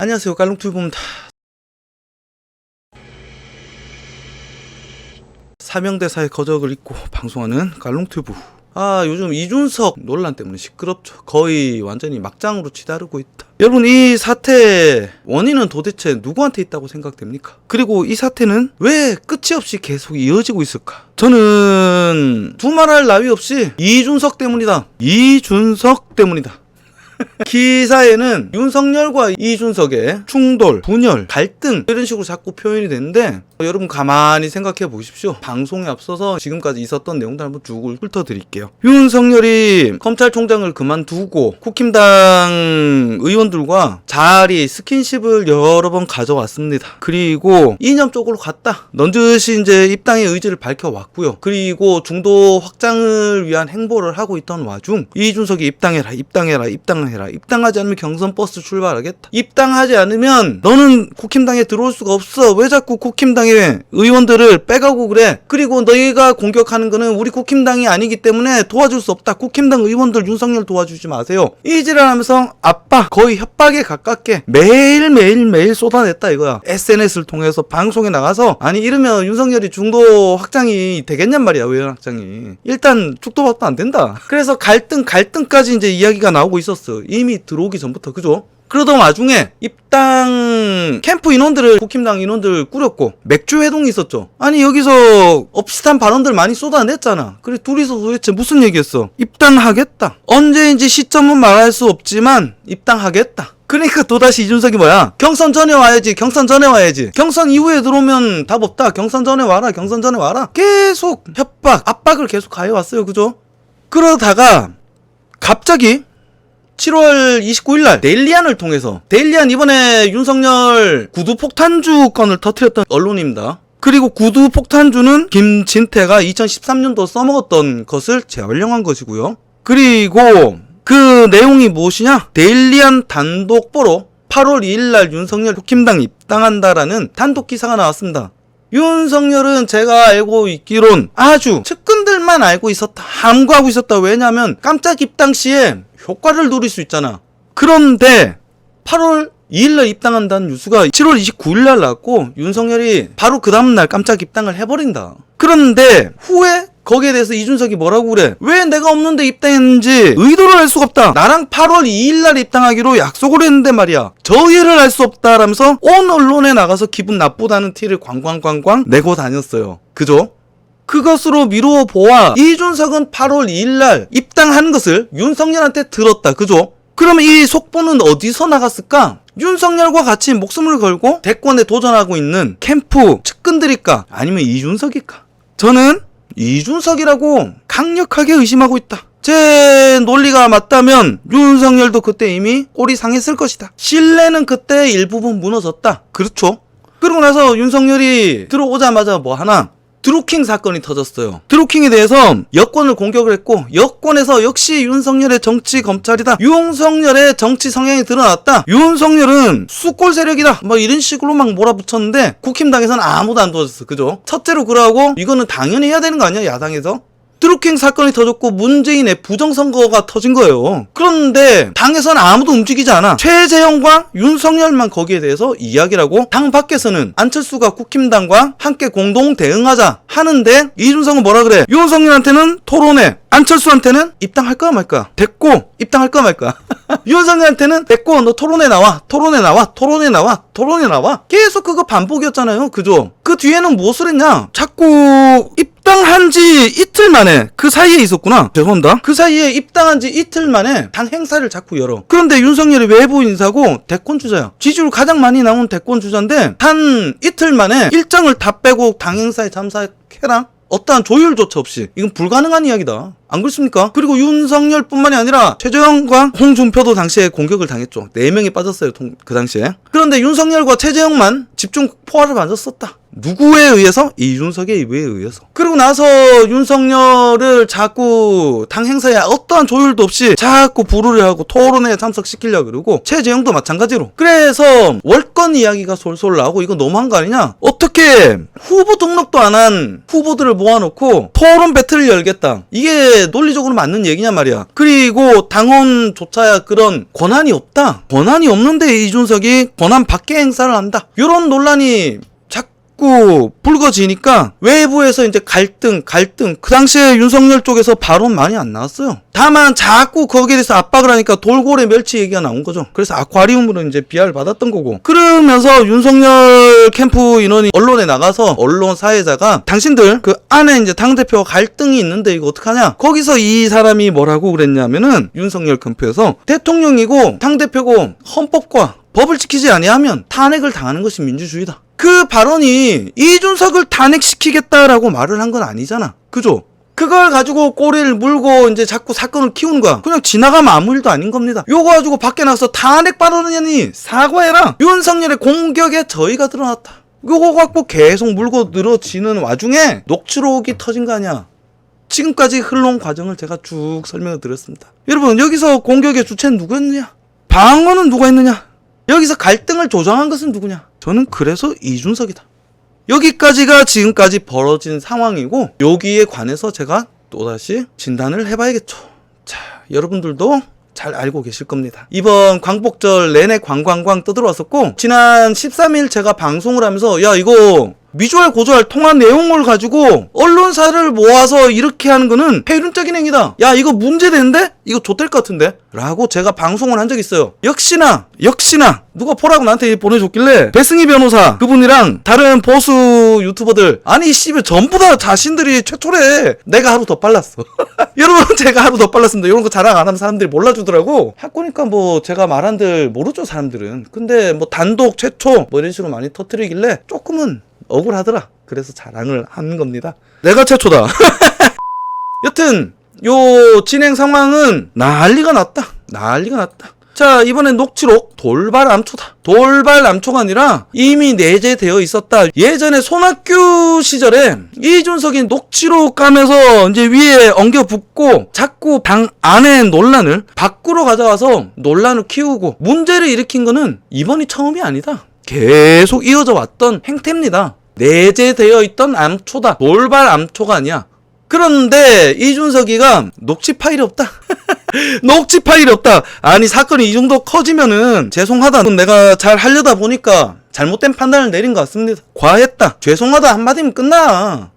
안녕하세요, 깔롱튜브입니다. 사명대사의 거적을 잊고 방송하는 깔롱튜브. 요즘 이준석 논란 때문에 시끄럽죠. 거의 완전히 막장으로 치다르고 있다. 여러분, 이 사태 원인은 도대체 누구한테 있다고 생각됩니까? 그리고 이 사태는 왜 끝이 없이 계속 이어지고 있을까? 저는 두말할 나위 없이 이준석 때문이다. 이준석 때문이다. 기사에는 윤석열과 이준석의 충돌, 분열, 갈등 이런 식으로 자꾸 표현이 되는데 여러분 가만히 생각해 보십시오. 방송에 앞서서 지금까지 있었던 내용들 한번 쭉 훑어드릴게요. 윤석열이 검찰총장을 그만두고 국힘당 의원들과 자리, 스킨십을 여러 번 가져왔습니다. 그리고 이념 쪽으로 갔다. 넌지시 이제 입당의 의지를 밝혀왔고요. 그리고 중도 확장을 위한 행보를 하고 있던 와중 이준석이 입당해라. 입당하지 않으면 경선 버스 출발하겠다. 입당하지 않으면 너는 국힘당에 들어올 수가 없어. 왜 자꾸 국힘당의 의원들을 빼가고 그래? 그리고 너희가 공격하는 거는 우리 국힘당이 아니기 때문에 도와줄 수 없다. 국힘당 의원들 윤석열 도와주지 마세요. 이 지랄하면서 압박, 거의 협박에 가깝게 매일 쏟아냈다 이거야. SNS를 통해서 방송에 나가서 아니 이러면 윤석열이 중도 확장이 되겠냔 말이야. 의원 확장이. 일단 축도받도 안 된다. 그래서 갈등까지 이제 이야기가 나오고 있었어. 이미 들어오기 전부터. 그죠? 그러던 와중에 입당 캠프 인원들을 국힘당 인원들 꾸렸고 맥주 회동이 있었죠. 아니 여기서 업시탄 발언들 많이 쏟아냈잖아. 그래 둘이서 도대체 무슨 얘기했어? 입당하겠다. 언제인지 시점은 말할 수 없지만 입당하겠다. 그러니까 또다시 이준석이 뭐야? 경선 전에 와야지. 경선 이후에 들어오면 답 없다. 경선 전에 와라. 계속 협박, 압박을 계속 가해왔어요. 그죠? 그러다가 갑자기 7월 29일날 데일리안을 통해서 데일리안 이번에 윤석열 구두폭탄주 건을 터뜨렸던 언론입니다. 그리고 구두폭탄주는 김진태가 2013년도 써먹었던 것을 재활용한 것이고요. 그리고 그 내용이 무엇이냐? 데일리안 단독보로 8월 2일날 윤석열 국힘당 입당한다라는 단독 기사가 나왔습니다. 윤석열은 제가 알고 있기론 아주 측근들만 알고 있었다. 함구하고 있었다. 왜냐면 깜짝 입당 시에 효과를 누릴 수 있잖아. 그런데 8월 2일날 입당한다는 뉴스가 7월 29일날 나왔고 윤석열이 바로 그 다음날 깜짝 입당을 해버린다. 그런데 후에 거기에 대해서 이준석이 뭐라고 그래? 왜 내가 없는데 입당했는지 의도를 알 수가 없다. 나랑 8월 2일날 입당하기로 약속을 했는데 말이야. 저희를 알 수 없다라면서 온 언론에 나가서 기분 나쁘다는 티를 광광 내고 다녔어요. 그죠? 그것으로 미루어 보아 이준석은 8월 2일날 입당하는 것을 윤석열한테 들었다. 그죠? 그럼 이 속보는 어디서 나갔을까? 윤석열과 같이 목숨을 걸고 대권에 도전하고 있는 캠프 측근들일까? 아니면 이준석일까? 저는 이준석이라고 강력하게 의심하고 있다. 제 논리가 맞다면 윤석열도 그때 이미 꼴이 상했을 것이다. 신뢰는 그때 일부분 무너졌다. 그렇죠? 그러고 나서 윤석열이 들어오자마자 뭐 하나? 드루킹 사건이 터졌어요. 드루킹에 대해서 여권을 공격을 했고 여권에서 역시 윤석열의 정치 검찰이다. 윤석열의 정치 성향이 드러났다. 윤석열은 수골 세력이다. 뭐 이런 식으로 막 몰아붙였는데 국힘당에서는 아무도 안 도와줬어. 그죠? 첫째로 그러고 이거는 당연히 해야 되는 거 아니야? 야당에서? 드루킹 사건이 터졌고 문재인의 부정선거가 터진 거예요. 그런데 당에서는 아무도 움직이지 않아. 최재형과 윤석열만 거기에 대해서 이야기를 하고 당 밖에서는 안철수가 국힘당과 함께 공동 대응하자 하는데 이준석은 뭐라 그래? 윤석열한테는 토론회, 안철수한테는 입당할 거야 말까? 됐고 입당할 거야 말까? 윤석열한테는 됐고 너 토론회 나와. 계속 그거 반복이었잖아요. 그죠? 그 뒤에는 무엇을 했냐? 자꾸 입당한 지 이틀 만에 그 사이에 있었구나. 죄송합니다. 그 사이에 입당한 지 이틀 만에 당 행사를 자꾸 열어. 그런데 윤석열이 외부 인사고 대권 주자야. 지지율 가장 많이 나온 대권 주자인데 한 이틀 만에 일정을 다 빼고 당 행사에 참석해라? 어떠한 조율조차 없이. 이건 불가능한 이야기다. 안 그렇습니까? 그리고 윤석열뿐만이 아니라 최재형과 홍준표도 당시에 공격을 당했죠. 4명이 빠졌어요. 그 당시에. 그런데 윤석열과 최재형만 집중 포화를 맞았었다. 누구에 의해서? 이준석에 의해서. 그리고 나서 윤석열을 자꾸 당 행사에 어떠한 조율도 없이 자꾸 부르려 하고 토론회에 참석시키려고 그러고 최재형도 마찬가지로. 그래서 월권 이야기가 솔솔 나오고 이거 너무한 거 아니냐? 어떻게 후보 등록도 안 한 후보들을 모아놓고 토론 배틀을 열겠다. 이게 논리적으로 맞는 얘기냐 말이야. 그리고 당원조차야 그런 권한이 없다. 권한이 없는데 이준석이 권한 밖의 행사를 한다. 이런 논란이 자꾸 불거지니까 외부에서 이제 갈등. 그 당시에 윤석열 쪽에서 발언 많이 안 나왔어요. 다만 자꾸 거기에 대해서 압박을 하니까 돌고래 멸치 얘기가 나온 거죠. 그래서 아쿠아리움으로 이제 비하를 받았던 거고. 그러면서 윤석열 캠프 인원이 언론에 나가서 언론 사회자가 당신들 그 안에 이제 당대표 갈등이 있는데 이거 어떡하냐. 거기서 이 사람이 뭐라고 그랬냐면은 윤석열 캠프에서 대통령이고 당대표고 헌법과 법을 지키지 아니하면 탄핵을 당하는 것이 민주주의다. 그 발언이 이준석을 탄핵시키겠다라고 말을 한 건 아니잖아. 그죠? 그걸 가지고 꼬리를 물고 이제 자꾸 사건을 키우는 거야. 그냥 지나가면 아무 일도 아닌 겁니다. 요거 가지고 밖에 나가서 탄핵 발언이니 사과해라. 윤석열의 공격에 저희가 드러났다. 요거 갖고 계속 물고 늘어지는 와중에 녹취록이 터진 거 아니야. 지금까지 흘러온 과정을 제가 쭉 설명을 드렸습니다. 여러분, 여기서 공격의 주체는 누구였느냐? 방어는 누가 했느냐? 여기서 갈등을 조장한 것은 누구냐? 저는 그래서 이준석이다. 여기까지가 지금까지 벌어진 상황이고 여기에 관해서 제가 또다시 진단을 해봐야겠죠. 자, 여러분들도 잘 알고 계실 겁니다. 이번 광복절 내내 광광광 떠들어왔었고 지난 13일 제가 방송을 하면서 야 이거 미주알 고주알 통한 내용을 가지고 언론사를 모아서 이렇게 하는 거는 폐륜적인 행위다. 야 이거 문제되는데? 이거 좆될 것 같은데? 라고 제가 방송을 한 적이 있어요. 역시나 누가 보라고 나한테 보내줬길래 배승희 변호사 그분이랑 다른 보수 유튜버들 아니 씨발 전부 다 자신들이 최초래. 내가 하루 더 빨랐어. 여러분 제가 하루 더 빨랐습니다. 이런 거 자랑 안 하면 사람들이 몰라주더라고. 학교니까 뭐 제가 말한들 모르죠 사람들은. 근데 뭐 단독 최초 뭐 이런 식으로 많이 터뜨리길래 조금은 억울하더라. 그래서 자랑을 한 겁니다. 내가 최초다. 여튼 요 진행 상황은 난리가 났다. 자, 이번엔 녹취록 돌발암초다. 돌발암초가 아니라 이미 내재되어 있었다. 예전에 손학규 시절에 이준석이 녹취록 까면서 이제 위에 엉겨 붙고 자꾸 당 안의 논란을 밖으로 가져와서 논란을 키우고 문제를 일으킨 거는 이번이 처음이 아니다. 계속 이어져 왔던 행태입니다. 내재되어 있던 암초다. 돌발암초가 아니야. 그런데 이준석이가 녹취 파일이 없다. 녹취 파일이 없다. 아니 사건이 이 정도 커지면은 죄송하다. 내가 잘 하려다 보니까 잘못된 판단을 내린 것 같습니다. 과했다. 죄송하다 한마디면 끝나.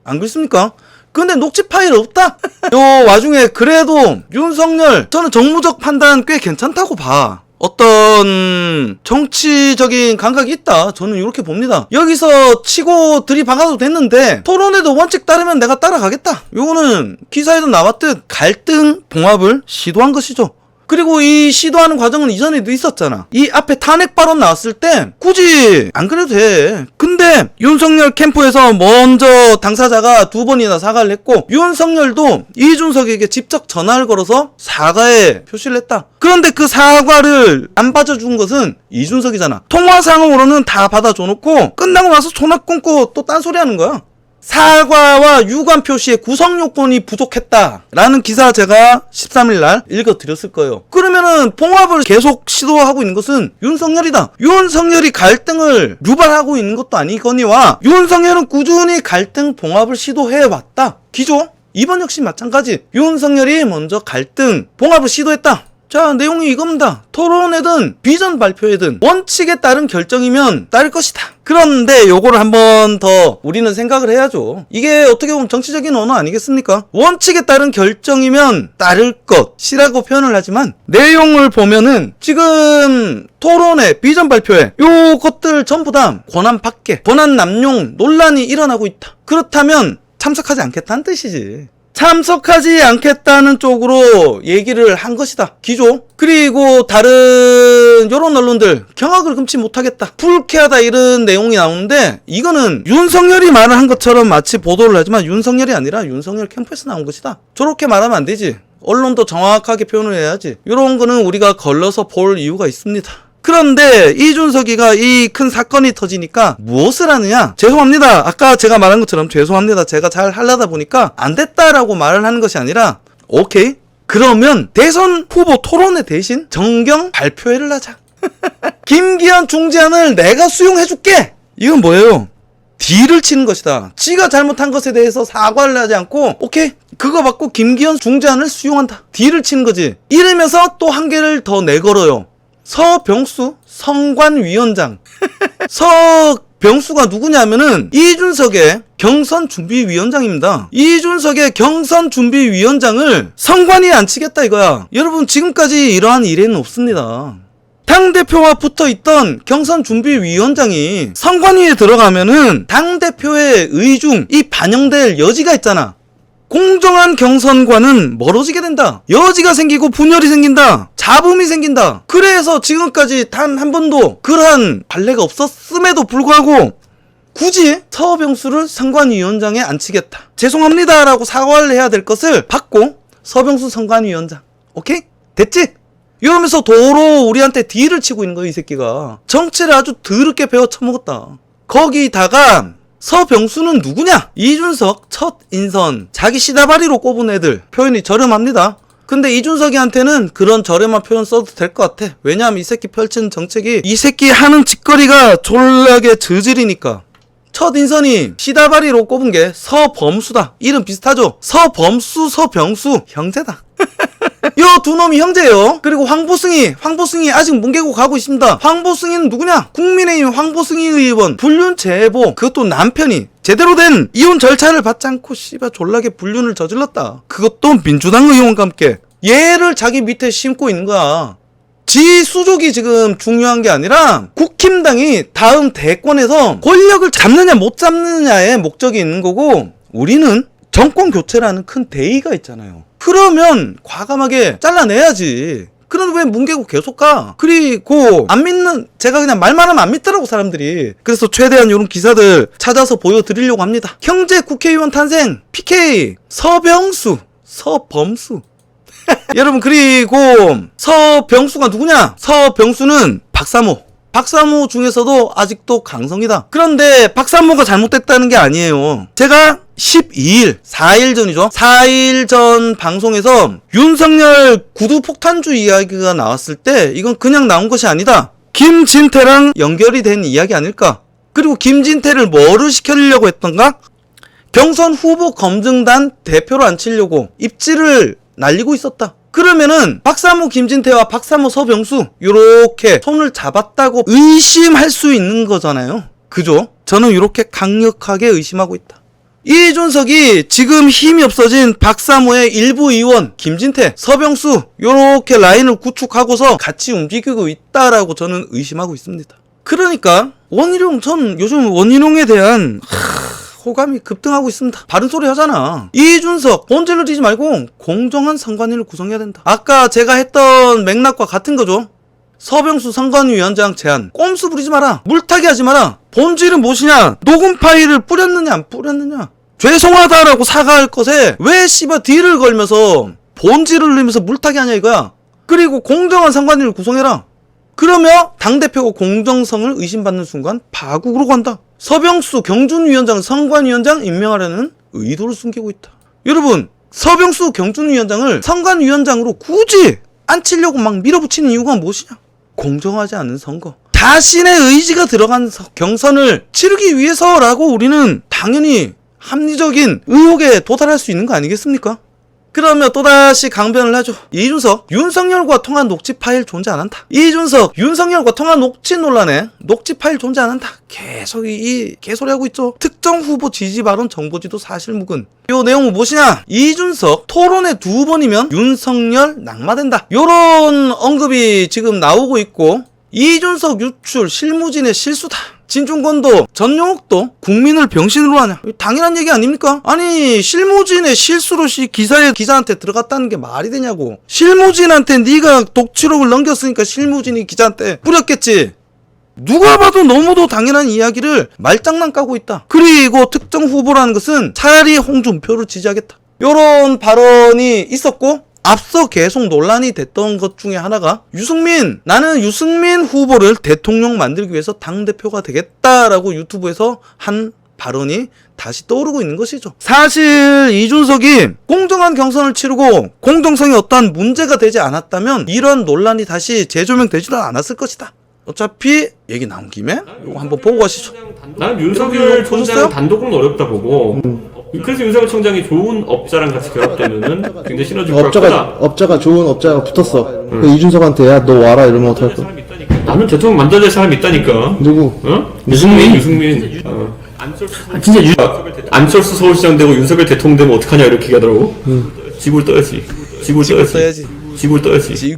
안 그렇습니까? 근데 녹취 파일 없다? 요 와중에 그래도 윤석열 저는 정무적 판단 꽤 괜찮다고 봐. 어떤 정치적인 감각이 있다. 저는 이렇게 봅니다. 여기서 치고 들이박아도 됐는데 토론에도 원칙 따르면 내가 따라가겠다. 요거는 기사에도 나왔듯 갈등 봉합을 시도한 것이죠. 그리고 이 시도하는 과정은 이전에도 있었잖아. 이 앞에 탄핵 발언 나왔을 때 굳이 안 그래도 돼. 근데 윤석열 캠프에서 먼저 당사자가 2번이나 사과를 했고 윤석열도 이준석에게 직접 전화를 걸어서 사과의 표시를 했다. 그런데 그 사과를 안 받아준 것은 이준석이잖아. 통화상으로는 다 받아줘 놓고 끝나고 나서 존나 끊고 또 딴소리 하는 거야. 사과와 유감 표시의 구성 요건이 부족했다라는 기사 제가 13일날 읽어드렸을 거예요. 그러면은 봉합을 계속 시도하고 있는 것은 윤석열이다. 윤석열이 갈등을 유발하고 있는 것도 아니거니와 윤석열은 꾸준히 갈등 봉합을 시도해왔다. 기조? 이번 역시 마찬가지. 윤석열이 먼저 갈등 봉합을 시도했다. 자, 내용이 이겁니다. 토론회든 비전 발표회든 원칙에 따른 결정이면 따를 것이다. 그런데 요거를 한번 더 우리는 생각을 해야죠. 이게 어떻게 보면 정치적인 언어 아니겠습니까? 원칙에 따른 결정이면 따를 것이라고 표현을 하지만 내용을 보면은 지금 토론회, 비전 발표회 요것들 전부 다 권한 밖에 권한 남용 논란이 일어나고 있다. 그렇다면 참석하지 않겠다는 뜻이지. 참석하지 않겠다는 쪽으로 얘기를 한 것이다. 기조. 그리고 다른 여론 언론들 경악을 금치 못하겠다. 불쾌하다 이런 내용이 나오는데 이거는 윤석열이 말을 한 것처럼 마치 보도를 하지만 윤석열이 아니라 윤석열 캠프에서 나온 것이다. 저렇게 말하면 안 되지. 언론도 정확하게 표현을 해야지. 이런 거는 우리가 걸러서 볼 이유가 있습니다. 그런데 이준석이가 이 큰 사건이 터지니까 무엇을 하느냐? 죄송합니다. 아까 제가 말한 것처럼 죄송합니다. 제가 잘 하려다 보니까 안 됐다라고 말을 하는 것이 아니라 오케이? 그러면 대선 후보 토론회 대신 정경 발표회를 하자. 김기현 중재안을 내가 수용해줄게. 이건 뭐예요? 딜을 치는 것이다. 지가 잘못한 것에 대해서 사과를 하지 않고 오케이 그거 받고 김기현 중재안을 수용한다. 딜을 치는 거지. 이러면서 또 한 개를 더 내걸어요. 서병수 선관위원장. 서병수가 누구냐면은 이준석의 경선준비위원장입니다. 이준석의 경선준비위원장을 선관위에 앉히겠다 이거야. 여러분 지금까지 이러한 일에는 없습니다. 당대표와 붙어있던 경선준비위원장이 선관위에 들어가면은 당대표의 의중, 이 반영될 여지가 있잖아. 공정한 경선과는 멀어지게 된다. 여지가 생기고 분열이 생긴다. 잡음이 생긴다. 그래서 지금까지 단 한 번도 그러한 발례가 없었음에도 불구하고 굳이 서병수를 선관위원장에 앉히겠다. 죄송합니다라고 사과를 해야 될 것을 받고 서병수 선관위원장. 오케이? 됐지? 이러면서 도로 우리한테 딜을 치고 있는 거야 이 새끼가. 정치를 아주 더럽게 배워 처먹었다. 거기다가 서병수는 누구냐? 이준석 첫 인선. 자기 시다바리로 꼽은 애들. 표현이 저렴합니다. 근데 이준석이한테는 그런 저렴한 표현 써도 될 것 같아. 왜냐하면 이 새끼 펼치는 정책이 이 새끼 하는 짓거리가 졸라게 저질이니까. 첫 인선이 시다바리로 꼽은 게 서범수다. 이름 비슷하죠? 서범수, 서병수 형제다. 요 두 놈이 형제예요. 그리고 황보승이 아직 뭉개고 가고 있습니다. 황보승이는 누구냐? 국민의힘 황보승이 의원 불륜 제보. 그것도 남편이 제대로 된 이혼 절차를 받지 않고 씨발 졸라게 불륜을 저질렀다. 그것도 민주당 의원과 함께. 얘를 자기 밑에 심고 있는 거야. 지 수족이 지금 중요한 게 아니라 국힘당이 다음 대권에서 권력을 잡느냐 못 잡느냐의 목적이 있는 거고, 우리는 정권 교체라는 큰 대의가 있잖아요. 그러면 과감하게 잘라내야지. 그런데 왜 뭉개고 계속 가? 그리고 안 믿는, 제가 그냥 말만 하면 안 믿더라고 사람들이. 그래서 최대한 이런 기사들 찾아서 보여드리려고 합니다. 형제 국회의원 탄생 PK 서병수, 서범수. 여러분, 그리고 서병수가 누구냐? 서병수는 박사모 중에서도 아직도 강성이다. 그런데 박사모가 잘못됐다는 게 아니에요. 제가 12일, 4일 전이죠. 4일 전 방송에서 윤석열 구두 폭탄주 이야기가 나왔을 때 이건 그냥 나온 것이 아니다. 김진태랑 연결이 된 이야기 아닐까? 그리고 김진태를 뭐를 시키려고 했던가? 경선 후보 검증단 대표로 앉히려고 입지를 날리고 있었다. 그러면은 박사모 김진태와 박사모 서병수 요렇게 손을 잡았다고 의심할 수 있는 거잖아요. 그죠? 저는 이렇게 강력하게 의심하고 있다. 이준석이 지금 힘이 없어진 박사모의 일부 의원 김진태, 서병수 요렇게 라인을 구축하고서 같이 움직이고 있다라고 저는 의심하고 있습니다. 그러니까 원희룡, 전 요즘 원희룡에 대한 호감이 급등하고 있습니다. 바른 소리 하잖아. 이준석 본질을 지지 말고 공정한 선관위를 구성해야 된다. 아까 제가 했던 맥락과 같은 거죠. 서병수 선관위원장 제안 꼼수 부리지 마라. 물타기 하지 마라. 본질은 무엇이냐? 녹음 파일을 뿌렸느냐 안 뿌렸느냐? 죄송하다라고 사과할 것에 왜 씨발 딜을 걸면서 본질을 넣으면서 물타기 하냐 이거야. 그리고 공정한 선관위를 구성해라. 그러면 당대표가 공정성을 의심받는 순간 파국으로 간다. 서병수 경준위원장을 선관위원장 임명하려는 의도를 숨기고 있다. 여러분, 서병수 경준위원장을 선관위원장으로 굳이 앉히려고 막 밀어붙이는 이유가 무엇이냐? 공정하지 않은 선거. 자신의 의지가 들어간 경선을 치르기 위해서라고 우리는 당연히 합리적인 의혹에 도달할 수 있는 거 아니겠습니까? 그러면 또다시 강변을 하죠. 이준석, 윤석열과 통한 녹취 파일 존재 안 한다. 이준석, 윤석열과 통한 녹취 논란에 녹취 파일 존재 안 한다. 계속 이 개소리하고 있죠. 특정 후보 지지 발언 정보지도 사실무근. 요 내용은 무엇이냐? 이준석 토론회 2번이면 윤석열 낙마된다. 요런 언급이 지금 나오고 있고, 이준석 유출 실무진의 실수다. 진중권도 전용욱도 국민을 병신으로 하냐? 당연한 얘기 아닙니까? 아니, 실무진의 실수로 기자한테 들어갔다는 게 말이 되냐고. 실무진한테 네가 녹취록을 넘겼으니까 실무진이 기자한테 뿌렸겠지. 누가 봐도 너무도 당연한 이야기를 말장난 까고 있다. 그리고 특정 후보라는 것은 차라리 홍준표를 지지하겠다. 요런 발언이 있었고, 앞서 계속 논란이 됐던 것 중에 하나가 나는 유승민 후보를 대통령 만들기 위해서 당대표가 되겠다라고 유튜브에서 한 발언이 다시 떠오르고 있는 것이죠. 사실 이준석이 공정한 경선을 치르고 공정성이 어떠한 문제가 되지 않았다면 이런 논란이 다시 재조명되지도 않았을 것이다. 어차피 얘기 나온 김에 이거 한번 보고 가시죠. 나는 윤석열 총장 단독은 어렵다 보고 그래서 윤석열 총장이 좋은 업자랑 같이 결합되면은 굉장히 시너지가 크다. 업자가 좋은 업자가 붙었어. 그 이준석한테 야 너 와라 이러면 어떡할 거야? 나는 대통령 만들어야 될 사람이 있다니까. 누구? 어? 유승민. 안철수 서울시장 되고 윤석열 대통령 되면 어떡하냐 이렇게 얘기하더라고. 지구를 떠야지. 지구를 떠야지.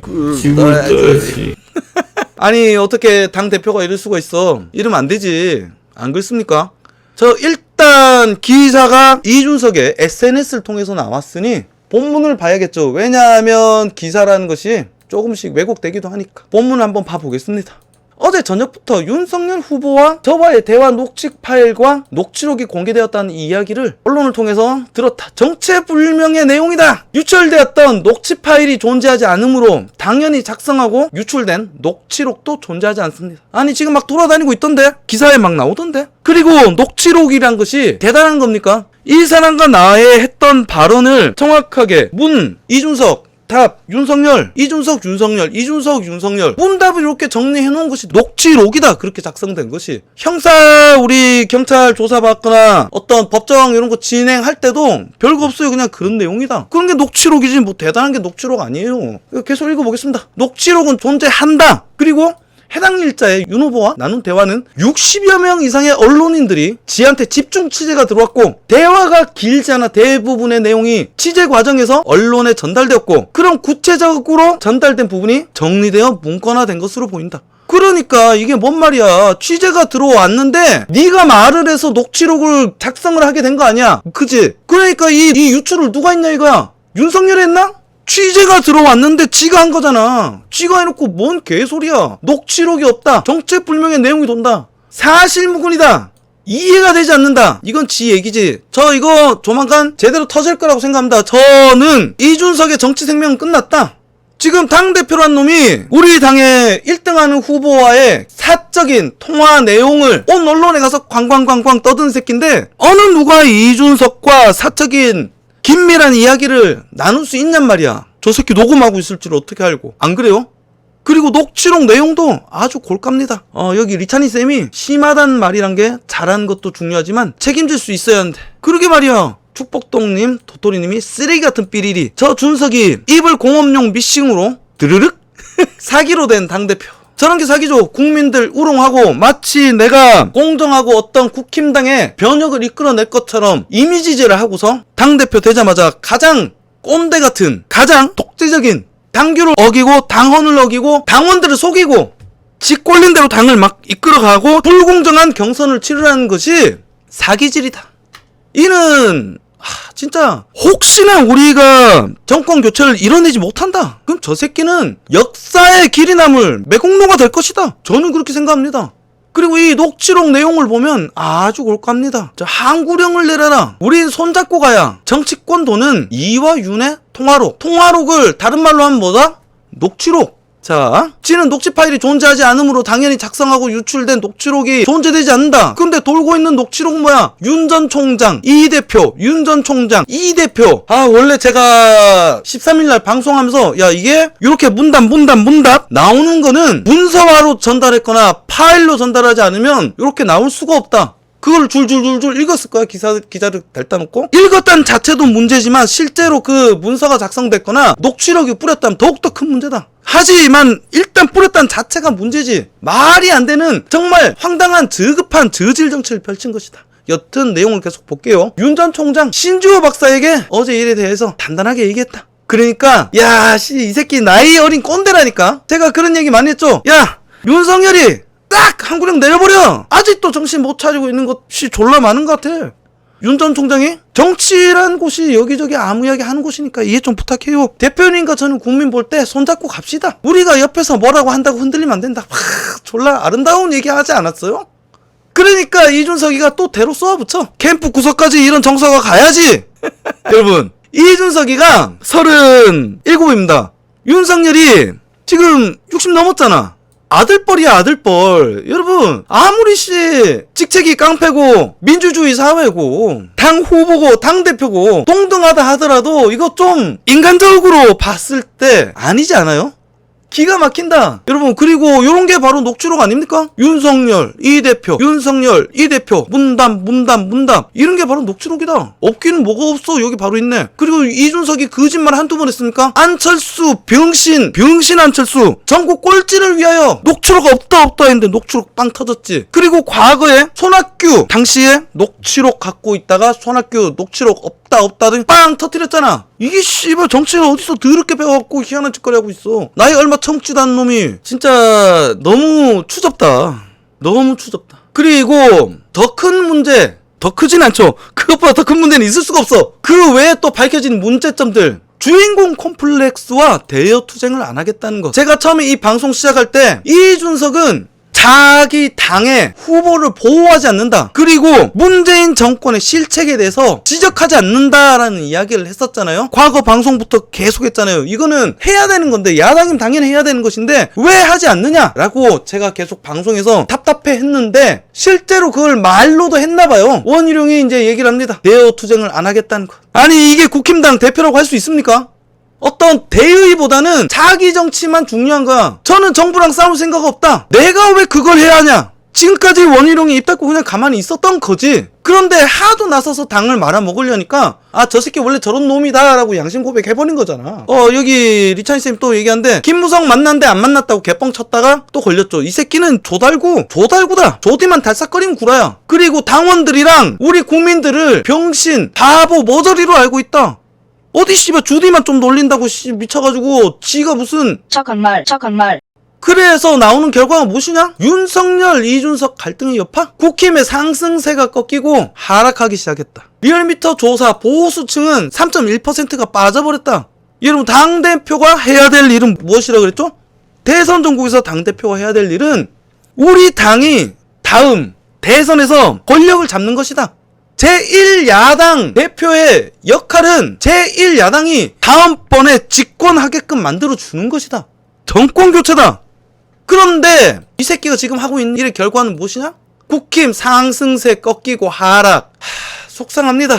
아니 어떻게 당대표가 이럴 수가 있어. 이러면 안 되지. 안 그렇습니까? 저 일단 기사가 이준석의 SNS를 통해서 나왔으니 본문을 봐야겠죠. 왜냐하면 기사라는 것이 조금씩 왜곡되기도 하니까 본문을 한번 봐보겠습니다. 어제 저녁부터 윤석열 후보와 저와의 대화 녹취 파일과 녹취록이 공개되었다는 이야기를 언론을 통해서 들었다. 정체불명의 내용이다. 유출되었던 녹취 파일이 존재하지 않으므로 당연히 작성하고 유출된 녹취록도 존재하지 않습니다. 아니 지금 막 돌아다니고 있던데? 기사에 막 나오던데? 그리고 녹취록이란 것이 대단한 겁니까? 이 사람과 나의 했던 발언을 정확하게 이준석 답, 윤석열, 이준석, 윤석열 문답을 이렇게 정리해 놓은 것이 녹취록이다. 그렇게 작성된 것이. 형사 우리 경찰 조사받거나 어떤 법정 이런 거 진행할 때도 별거 없어요. 그냥 그런 내용이다. 그런 게 녹취록이지 뭐 대단한 게 녹취록 아니에요. 계속 읽어보겠습니다. 녹취록은 존재한다. 그리고 해당 일자의 윤 후보와 나눈 대화는 60여 명 이상의 언론인들이 지한테 집중 취재가 들어왔고 대화가 길지 않아 대부분의 내용이 취재 과정에서 언론에 전달되었고 그런 구체적으로 전달된 부분이 정리되어 문건화된 것으로 보인다. 그러니까 이게 뭔 말이야. 취재가 들어왔는데 네가 말을 해서 녹취록을 작성을 하게 된 거 아니야. 그지? 그러니까 이 유출을 누가 했냐 이거야. 윤석열이 했나? 취재가 들어왔는데 지가 한 거잖아. 지가 해놓고 뭔 개소리야. 녹취록이 없다. 정체불명의 내용이 돈다. 사실무근이다. 이해가 되지 않는다. 이건 지 얘기지. 저 이거 조만간 제대로 터질 거라고 생각합니다. 저는 이준석의 정치 생명은 끝났다. 지금 당대표란 놈이 우리 당의 1등하는 후보와의 사적인 통화 내용을 온 언론에 가서 광광광광 떠드는 새끼인데 어느 누가 이준석과 사적인 긴밀한 이야기를 나눌 수 있냔 말이야. 저 새끼 녹음하고 있을 줄 어떻게 알고. 안 그래요? 그리고 녹취록 내용도 아주 골깝니다. 여기 리찬이 쌤이 심하단 말이란 게 잘하는 것도 중요하지만 책임질 수 있어야 하는데. 그러게 말이야. 축복동님, 도토리님이 쓰레기 같은 삐리리. 저 준석이 입을 공업용 미싱으로 드르륵 사기로 된 당대표. 저런 게 사기죠. 국민들 우롱하고 마치 내가 공정하고 어떤 국힘당의 변혁을 이끌어낼 것처럼 이미지제를 하고서 당대표 되자마자 가장 꼰대 같은 가장 독재적인 당규를 어기고 당헌을 어기고 당원들을 속이고 지 꼴린 대로 당을 막 이끌어가고 불공정한 경선을 치르라는 것이 사기질이다. 이는 진짜 혹시나 우리가 정권 교체를 이뤄내지 못한다. 그럼 저 새끼는 역사의 길이 남을 매국노가 될 것이다. 저는 그렇게 생각합니다. 그리고 이 녹취록 내용을 보면 아주 골깝니다. 저 항구령을 내려라. 우린 손잡고 가야. 정치권 돈은 이와 윤의 통화록을 다른 말로 하면 뭐다? 녹취록. 자, 지는 녹취 파일이 존재하지 않으므로 당연히 작성하고 유출된 녹취록이 존재되지 않는다. 근데 돌고 있는 녹취록은 뭐야? 윤 전 총장, 이 대표, 윤 전 총장, 이 대표. 원래 제가 13일날 방송하면서 야 이게 이렇게 문답 나오는 거는 문서화로 전달했거나 파일로 전달하지 않으면 이렇게 나올 수가 없다. 그걸 줄줄줄줄 읽었을 거야. 기자를 댈다 놓고. 읽었다는 자체도 문제지만 실제로 그 문서가 작성됐거나 녹취록이 뿌렸다면 더욱더 큰 문제다. 하지만 일단 뿌렸다는 자체가 문제지. 말이 안 되는 정말 황당한 저급한 저질 정치를 펼친 것이다. 여튼 내용을 계속 볼게요. 윤 전 총장 신주호 박사에게 어제 일에 대해서 단단하게 얘기했다. 그러니까 이 새끼 나이 어린 꼰대라니까. 제가 그런 얘기 많이 했죠. 야 윤석열이 딱 항구령 내려버려. 아직도 정신 못 차리고 있는 것이 졸라 많은 것 같아. 윤 전 총장이 정치란 곳이 여기저기 아무 이야기 하는 곳이니까 이해 좀 부탁해요. 대표님과 저는 국민 볼 때 손잡고 갑시다. 우리가 옆에서 뭐라고 한다고 흔들리면 안 된다. 졸라 아름다운 얘기 하지 않았어요? 그러니까 이준석이가 또 대로 쏘아붙여. 캠프 구석까지 이런 정서가 가야지. 여러분 이준석이가 37입니다. 윤석열이 지금 60 넘었잖아. 아들뻘이야, 아들뻘. 여러분, 아무리 직책이 깡패고 민주주의 사회고 당 후보고 당 대표고 동등하다 하더라도 이거 좀 인간적으로 봤을 때 아니지 않아요? 기가 막힌다. 여러분, 그리고 요런 게 바로 녹취록 아닙니까? 윤석열 이 대표, 윤석열 이 대표 문담 이런 게 바로 녹취록이다. 없기는 뭐가 없어. 여기 바로 있네. 그리고 이준석이 거짓말 한두 번 했습니까? 안철수 병신 안철수 전국 꼴찌를 위하여 녹취록 없다 했는데 녹취록 빵 터졌지. 그리고 과거에 손학규 당시에 녹취록 갖고 있다가 손학규 녹취록 없다 등 빵 터뜨렸잖아. 이게 씨발 정치를 어디서 더럽게 배워갖고 희한한 짓거리 하고 있어. 나이 얼마 청취도 않은 놈이 진짜 너무 추접다. 너무 추접다. 그리고 더 큰 문제, 더 크진 않죠. 그것보다 더 큰 문제는 있을 수가 없어. 그 외에 또 밝혀진 문제점들, 주인공 콤플렉스와 대여 투쟁을 안 하겠다는 거. 제가 처음에 이 방송 시작할 때 이준석은 자기 당의 후보를 보호하지 않는다. 그리고 문재인 정권의 실책에 대해서 지적하지 않는다라는 이야기를 했었잖아요. 과거 방송부터 계속 했잖아요. 이거는 해야 되는 건데, 야당이면 당연히 해야 되는 것인데 왜 하지 않느냐라고 제가 계속 방송에서 답답해 했는데 실제로 그걸 말로도 했나봐요. 원희룡이 이제 얘기를 합니다. 내어 투쟁을 안 하겠다는 것. 아니, 이게 국힘당 대표라고 할 수 있습니까? 어떤 대의보다는 자기 정치만 중요한 거야. 저는 정부랑 싸울 생각 없다. 내가 왜 그걸 해야 하냐? 지금까지 원희룡이 입 닫고 그냥 가만히 있었던 거지. 그런데 하도 나서서 당을 말아먹으려니까 저 새끼 원래 저런 놈이다 라고 양심 고백해버린 거잖아. 여기 리찬이쌤 또 얘기하는데 김무성 만났는데 안 만났다고 개뻥 쳤다가 또 걸렸죠. 이 새끼는 조달구다. 조디만 달싹거리면 구라야. 그리고 당원들이랑 우리 국민들을 병신, 바보, 머저리로 알고 있다. 어디 씨발 주디만 좀 놀린다고 미쳐가지고 지가 무슨 착한 말. 그래서 나오는 결과가 무엇이냐? 윤석열, 이준석 갈등의 여파? 국힘의 상승세가 꺾이고 하락하기 시작했다. 리얼미터 조사 보수층은 3.1%가 빠져버렸다. 여러분, 당대표가 해야 될 일은 무엇이라고 그랬죠? 대선 전국에서 당대표가 해야 될 일은 우리 당이 다음 대선에서 권력을 잡는 것이다. 제1야당 대표의 역할은 제1야당이 다음번에 집권하게끔 만들어주는 것이다. 정권교체다. 그런데 이 새끼가 지금 하고 있는 일의 결과는 무엇이냐? 국힘 상승세 꺾이고 하락. 속상합니다.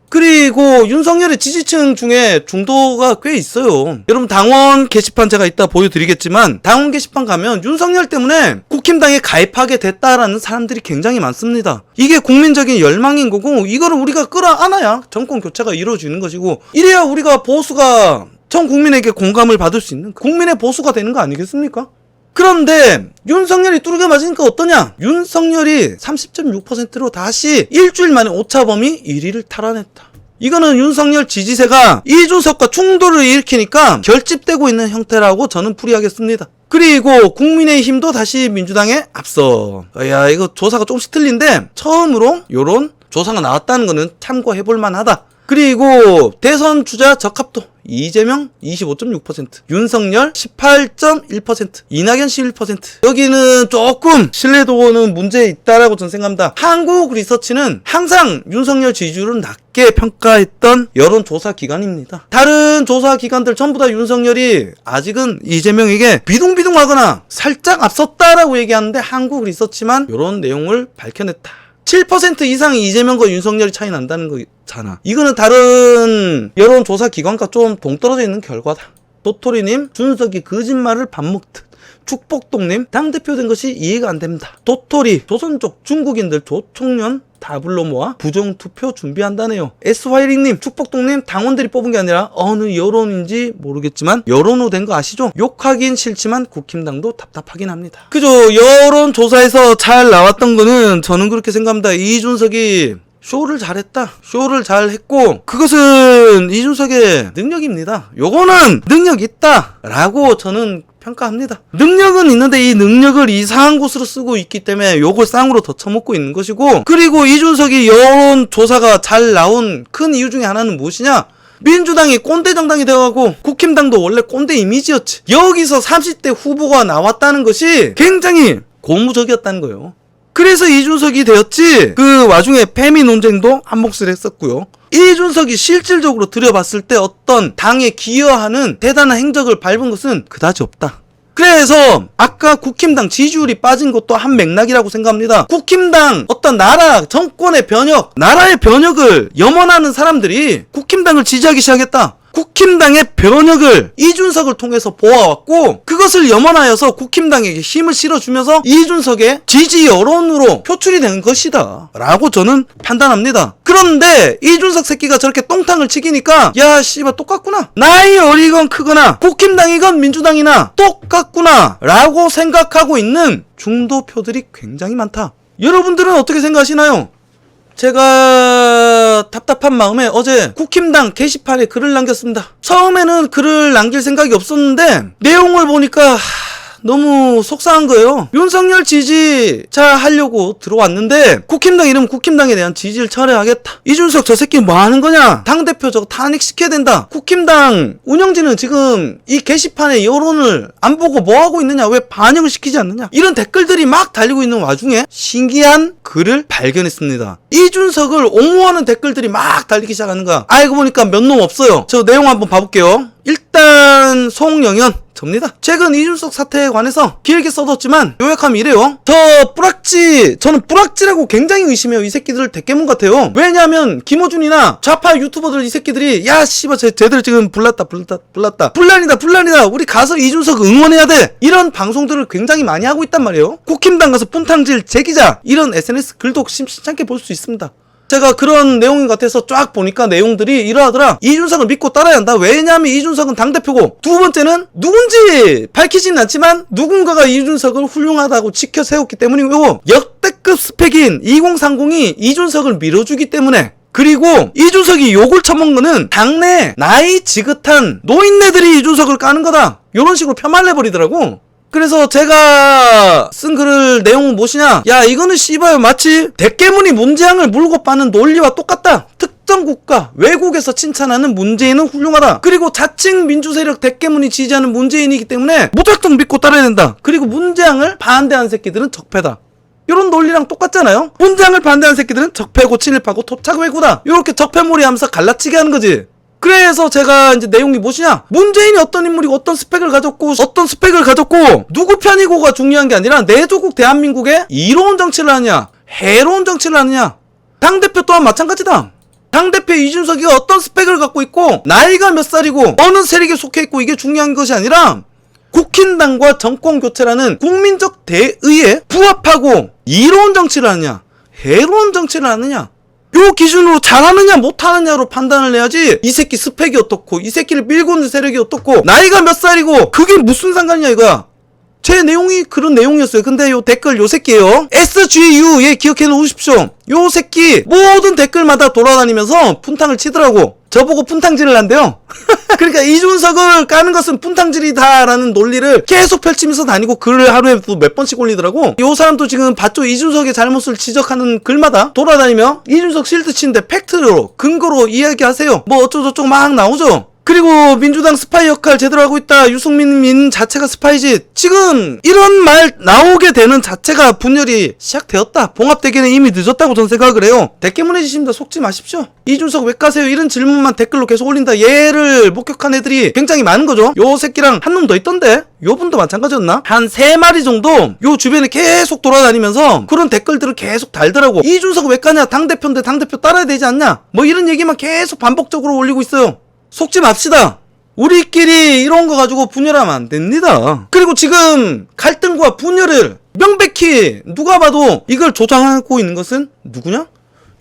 그리고 윤석열의 지지층 중에 중도가 꽤 있어요. 여러분, 당원 게시판 제가 이따 보여드리겠지만 당원 게시판 가면 윤석열 때문에 국힘당에 가입하게 됐다라는 사람들이 굉장히 많습니다. 이게 국민적인 열망인 거고 이거를 우리가 끌어안아야 정권 교체가 이루어지는 것이고 이래야 우리가 보수가 전 국민에게 공감을 받을 수 있는 국민의 보수가 되는 거 아니겠습니까? 그런데 윤석열이 뚜르게 맞으니까 어떠냐? 윤석열이 30.6%로 다시 일주일 만에 오차범위 1위를 탈환했다. 이거는 윤석열 지지세가 이준석과 충돌을 일으키니까 결집되고 있는 형태라고 저는 풀이하겠습니다. 그리고 국민의힘도 다시 민주당에 앞서. 야, 이거 조사가 조금씩 틀린데 처음으로 요런 조사가 나왔다는 거는 참고해볼 만하다. 그리고 대선 주자 적합도 이재명 25.6%, 윤석열 18.1%, 이낙연 11%. 여기는 조금 신뢰도는 문제 있다라고 저는 생각합니다. 한국 리서치는 항상 윤석열 지지율은 낮게 평가했던 여론조사 기관입니다. 다른 조사 기관들 전부 다 윤석열이 아직은 이재명에게 비둥비둥하거나 살짝 앞섰다라고 얘기하는데 한국 리서치만 이런 내용을 밝혀냈다. 7% 이상이 이재명과 윤석열이 차이 난다는 거잖아. 이거는 다른 여론조사 기관과 좀 동떨어져 있는 결과다. 도토리님, 준석이 거짓말을 밥 먹듯. 축복동님, 당대표 된 것이 이해가 안 됩니다. 도토리, 조선족, 중국인들, 조총련 다 불러 모아 부정투표 준비한다네요. SY링님, 축복동님, 당원들이 뽑은 게 아니라 어느 여론인지 모르겠지만 여론으로 된 거 아시죠? 욕하긴 싫지만 국힘당도 답답하긴 합니다. 그죠? 여론조사에서 잘 나왔던 거는 저는 그렇게 생각합니다. 이준석이 쇼를 잘했다. 쇼를 잘했고 그것은 이준석의 능력입니다. 요거는 능력 있다 라고 저는 평가합니다. 능력은 있는데 이 능력을 이상한 곳으로 쓰고 있기 때문에 요걸 쌍으로 더 처먹고 있는 것이고, 그리고 이준석이 여론조사가 잘 나온 큰 이유 중에 하나는 무엇이냐? 민주당이 꼰대 정당이 되어가고 국힘당도 원래 꼰대 이미지였지. 여기서 30대 후보가 나왔다는 것이 굉장히 고무적이었다는 거예요. 그래서 이준석이 되었지. 그 와중에 페미 논쟁도 한 몫을 했었고요. 이준석이 실질적으로 들여봤을 때 어떤 당에 기여하는 대단한 행적을 밟은 것은 그다지 없다. 그래서 아까 국힘당 지지율이 빠진 것도 한 맥락이라고 생각합니다. 국힘당 어떤 나라 정권의 변혁, 나라의 변혁을 염원하는 사람들이 국힘당을 지지하기 시작했다. 국힘당의 변혁을 이준석을 통해서 보아왔고 그것을 염원하여서 국힘당에게 힘을 실어주면서 이준석의 지지 여론으로 표출이 된 것이다 라고 저는 판단합니다. 그런데 이준석 새끼가 저렇게 똥탕을 치기니까 야 씨발 똑같구나, 나이 어리건 크거나 국힘당이건 민주당이나 똑같구나 라고 생각하고 있는 중도표들이 굉장히 많다. 여러분들은 어떻게 생각하시나요? 제가 답답한 마음에 어제 국힘당 게시판에 글을 남겼습니다. 처음에는 글을 남길 생각이 없었는데 내용을 보니까 너무 속상한 거예요. 윤석열 지지자 하려고 들어왔는데 국힘당 이름 국힘당에 대한 지지를 철회하겠다. 이준석 저 새끼 뭐 하는 거냐? 당대표 저거 탄핵시켜야 된다. 국힘당 운영진은 지금 이 게시판의 여론을 안 보고 뭐 하고 있느냐? 왜 반영을 시키지 않느냐? 이런 댓글들이 막 달리고 있는 와중에 신기한 글을 발견했습니다. 이준석을 옹호하는 댓글들이 막 달리기 시작하는 거야. 알고 보니까 몇 놈 없어요. 저 내용 한번 봐볼게요. 일단 송영현 접니다. 최근 이준석 사태에 관해서 길게 써뒀지만 요약하면 이래요. 저는 뿌락지라고 굉장히 의심해요. 이 새끼들 대깨문 같아요. 왜냐하면 김어준이나 좌파 유튜버들 이 새끼들이 야 씨발 쟤들 지금 불났다 분란이다 우리 가서 이준석 응원해야 돼 이런 방송들을 굉장히 많이 하고 있단 말이에요. 국힘당 가서 푼탕질 제기자 이런 SNS 글도 심심찮게 볼 수 있습니다. 제가 그런 내용인 것 같아서 쫙 보니까 내용들이 이러하더라. 이준석을 믿고 따라야 한다. 왜냐하면 이준석은 당대표고, 두 번째는 누군지 밝히진 않지만 누군가가 이준석을 훌륭하다고 지켜 세웠기 때문이고, 역대급 스펙인 2030이 이준석을 밀어주기 때문에, 그리고 이준석이 욕을 처먹은 거는 당내 나이 지긋한 노인네들이 이준석을 까는 거다. 이런 식으로 폄하해버리더라고. 그래서 제가 쓴 글을 내용은 무엇이냐? 야 이거는 씨발 마치 대깨문이 문재앙을 물고 빠는 논리와 똑같다. 특정 국가, 외국에서 칭찬하는 문재인은 훌륭하다. 그리고 자칭 민주세력 대깨문이 지지하는 문재인이기 때문에 무작정 믿고 따라야 된다. 그리고 문재앙을 반대하는 새끼들은 적폐다. 이런 논리랑 똑같잖아요. 문재앙을 반대하는 새끼들은 적폐고 친일파고 토착외구다. 이렇게 적폐몰이 하면서 갈라치게 하는 거지. 그래서 제가 이제 내용이 무엇이냐? 문재인이 어떤 인물이고 어떤 스펙을 가졌고 누구 편이고가 중요한 게 아니라 내 조국 대한민국에 이로운 정치를 하느냐 해로운 정치를 하느냐. 당대표 또한 마찬가지다. 당대표 이준석이 어떤 스펙을 갖고 있고 나이가 몇 살이고 어느 세력에 속해 있고 이게 중요한 것이 아니라 국힘당과 정권교체라는 국민적 대의에 부합하고 이로운 정치를 하느냐 해로운 정치를 하느냐, 요 기준으로 잘하느냐 못하느냐로 판단을 해야지 이 새끼 스펙이 어떻고 이 새끼를 밀고 있는 세력이 어떻고 나이가 몇 살이고 그게 무슨 상관이냐 이거야. 제 내용이 그런 내용이었어요. 근데 요 댓글 요 새끼예요. SGU 예 기억해 놓으십시오. 요 새끼 모든 댓글마다 돌아다니면서 푼탕을 치더라고. 저보고 푼탕질을 한대요. 그러니까 이준석을 까는 것은 푼탕질이다라는 논리를 계속 펼치면서 다니고 글을 하루에 몇 번씩 올리더라고. 요 사람도 지금 봤죠? 이준석의 잘못을 지적하는 글마다 돌아다니며 이준석 실드 치는데 팩트로 근거로 이야기하세요. 뭐 어쩌고저쩌고 막 나오죠. 그리고 민주당 스파이 역할 제대로 하고 있다. 유승민 자체가 스파이지. 지금 이런 말 나오게 되는 자체가 분열이 시작되었다. 봉합되기는 이미 늦었다고 저는 생각을 해요. 대깨문해지십니다. 속지 마십시오. 이준석 왜 까세요? 이런 질문만 댓글로 계속 올린다. 얘를 목격한 애들이 굉장히 많은 거죠. 요 새끼랑 한 놈 더 있던데 요 분도 마찬가지였나? 한 3마리 정도 요 주변에 계속 돌아다니면서 그런 댓글들을 계속 달더라고. 이준석 왜 까냐? 당대표인데 당대표 따라야 되지 않냐? 뭐 이런 얘기만 계속 반복적으로 올리고 있어요. 속지 맙시다. 우리끼리 이런 거 가지고 분열하면 안 됩니다. 그리고 지금 갈등과 분열을 명백히 누가 봐도 이걸 조장하고 있는 것은 누구냐?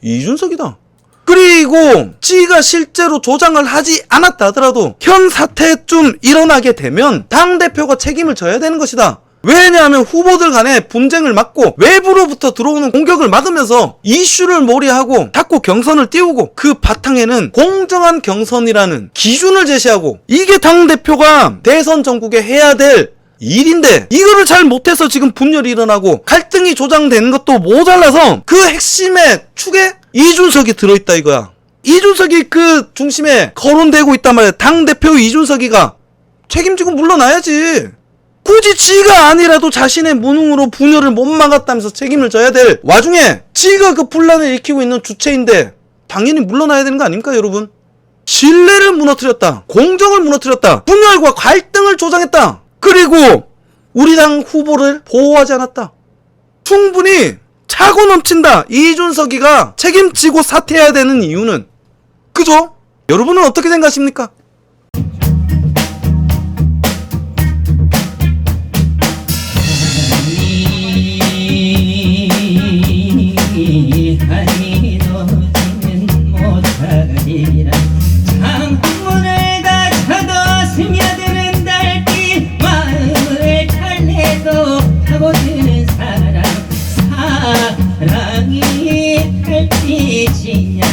이준석이다. 그리고 지가 실제로 조장을 하지 않았다 하더라도 현 사태쯤 일어나게 되면 당대표가 책임을 져야 되는 것이다. 왜냐하면 후보들 간의 분쟁을 막고 외부로부터 들어오는 공격을 막으면서 이슈를 몰이하고 자꾸 경선을 띄우고 그 바탕에는 공정한 경선이라는 기준을 제시하고 이게 당대표가 대선 전국에 해야 될 일인데 이거를 잘 못해서 지금 분열이 일어나고 갈등이 조장되는 것도 모자라서 그 핵심의 축에 이준석이 들어있다 이거야. 이준석이 그 중심에 거론되고 있단 말이야. 당대표 이준석이가 책임지고 물러나야지. 굳이 지가 아니라도 자신의 무능으로 분열을 못 막았다면서 책임을 져야 될 와중에 지가 그 분란을 일으키고 있는 주체인데 당연히 물러나야 되는 거 아닙니까, 여러분? 신뢰를 무너뜨렸다. 공정을 무너뜨렸다. 분열과 갈등을 조장했다. 그리고 우리 당 후보를 보호하지 않았다. 충분히 차고 넘친다. 이준석이가 책임지고 사퇴해야 되는 이유는, 그죠? 여러분은 어떻게 생각하십니까? 하니 너지는 못하리라. 창문을 닫혀도 스며드는 달빛, 마음을 달래도 파고드는 사랑. 사랑이 달빛이냐